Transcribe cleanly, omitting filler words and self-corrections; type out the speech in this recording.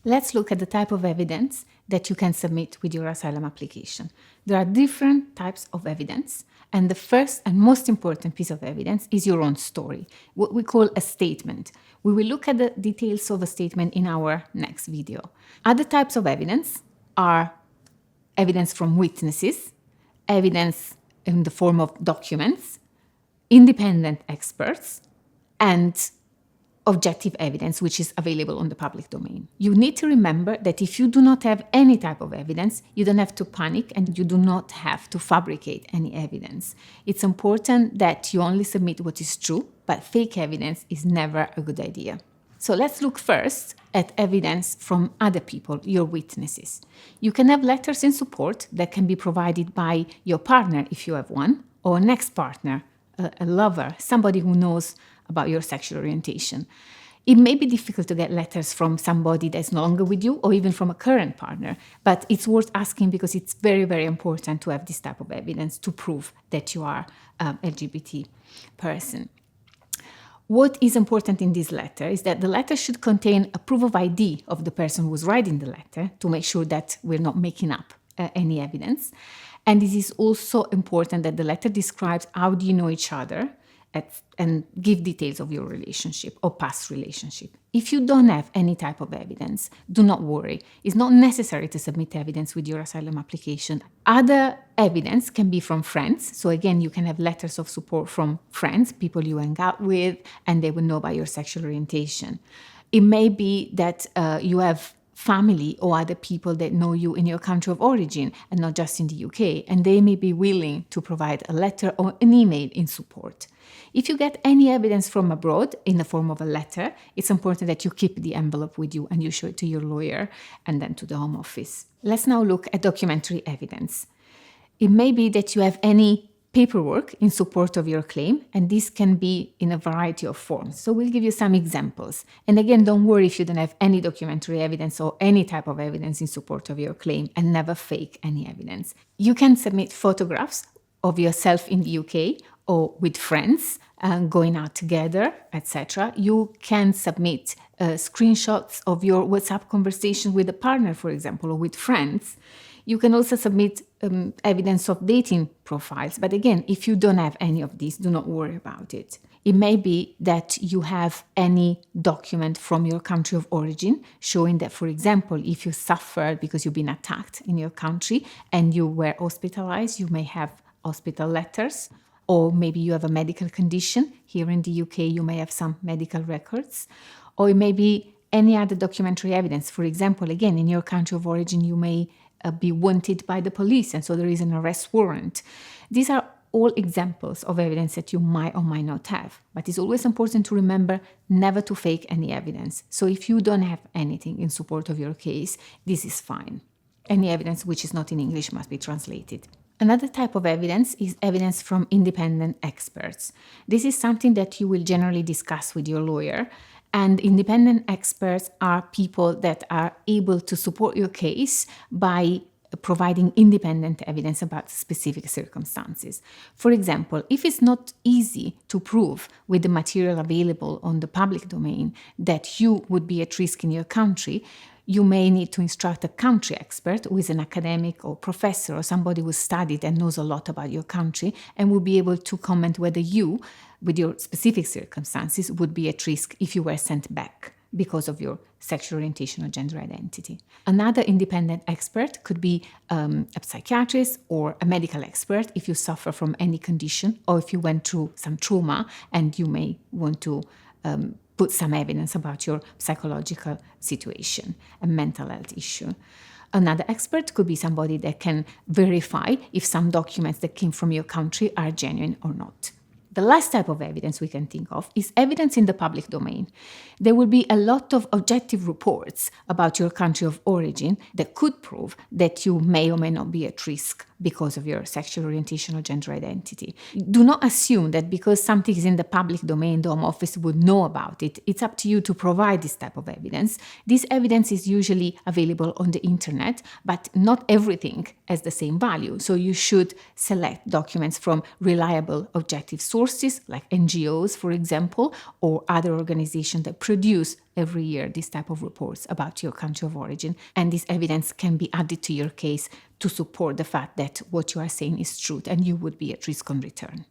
Let's look at the type of evidence that you can submit with your asylum application. There are different types of evidence, and the first and most important piece of evidence is your own story, what we call a statement. We will look at the details of a statement in our next video. Other types of evidence are evidence from witnesses, evidence in the form of documents, independent experts, and objective evidence which is available on the public domain. You need to remember that if you do not have any type of evidence, you don't have to panic and you do not have to fabricate any evidence. It's important that you only submit what is true, but fake evidence is never a good idea. So let's look first at evidence from other people, your witnesses. You can have letters in support that can be provided by your partner if you have one, or an ex-partner, a lover, somebody who knows about your sexual orientation. It may be difficult to get letters from somebody that's no longer with you or even from a current partner, but it's worth asking because it's very, very important to have this type of evidence to prove that you are an LGBT person. What is important in this letter is that the letter should contain a proof of ID of the person who's writing the letter to make sure that we're not making up any evidence. And it is also important that the letter describes how do you know each other, and give details of your relationship or past relationship. If you don't have any type of evidence, do not worry. It's not necessary to submit evidence with your asylum application. Other evidence can be from friends. So again, you can have letters of support from friends, people you hang out with, and they will know about your sexual orientation. It may be that you have family or other people that know you in your country of origin and not just in the UK, and they may be willing to provide a letter or an email in support. If you get any evidence from abroad in the form of a letter, it's important that you keep the envelope with you and you show it to your lawyer and then to the Home Office. Let's now look at documentary evidence. It may be that you have any paperwork in support of your claim, and this can be in a variety of forms. So we'll give you some examples. And again, don't worry if you don't have any documentary evidence or any type of evidence in support of your claim, and never fake any evidence. You can submit photographs of yourself in the UK or with friends going out together, etc. You can submit screenshots of your WhatsApp conversation with a partner, for example, or with friends. You can also submit evidence of dating profiles. But again, if you don't have any of these, do not worry about it. It may be that you have any document from your country of origin showing that, for example, if you suffered because you've been attacked in your country and you were hospitalized, you may have hospital letters. Or maybe you have a medical condition. Here in the UK, you may have some medical records. Or it may be any other documentary evidence. For example, again, in your country of origin, you may be wanted by the police, and so there is an arrest warrant. These are all examples of evidence that you might or might not have. But it's always important to remember never to fake any evidence. So if you don't have anything in support of your case, this is fine. Any evidence which is not in English must be translated. Another type of evidence is evidence from independent experts. This is something that you will generally discuss with your lawyer, and independent experts are people that are able to support your case by providing independent evidence about specific circumstances. For example, if it's not easy to prove with the material available on the public domain that you would be at risk in your country, you may need to instruct a country expert who is an academic or professor or somebody who studied and knows a lot about your country and will be able to comment whether you, with your specific circumstances, would be at risk if you were sent back because of your sexual orientation or gender identity. Another independent expert could be a psychiatrist or a medical expert if you suffer from any condition or if you went through some trauma and you may want to put some evidence about your psychological situation, a mental health issue. Another expert could be somebody that can verify if some documents that came from your country are genuine or not. The last type of evidence we can think of is evidence in the public domain. There will be a lot of objective reports about your country of origin that could prove that you may or may not be at risk because of your sexual orientation or gender identity. Do not assume that because something is in the public domain, the Home Office would know about it. It's up to you to provide this type of evidence. This evidence is usually available on the internet, but not everything has the same value. So you should select documents from reliable, objective sources sources like NGOs, for example, or other organizations that produce every year this type of reports about your country of origin. And this evidence can be added to your case to support the fact that what you are saying is true and you would be at risk on return.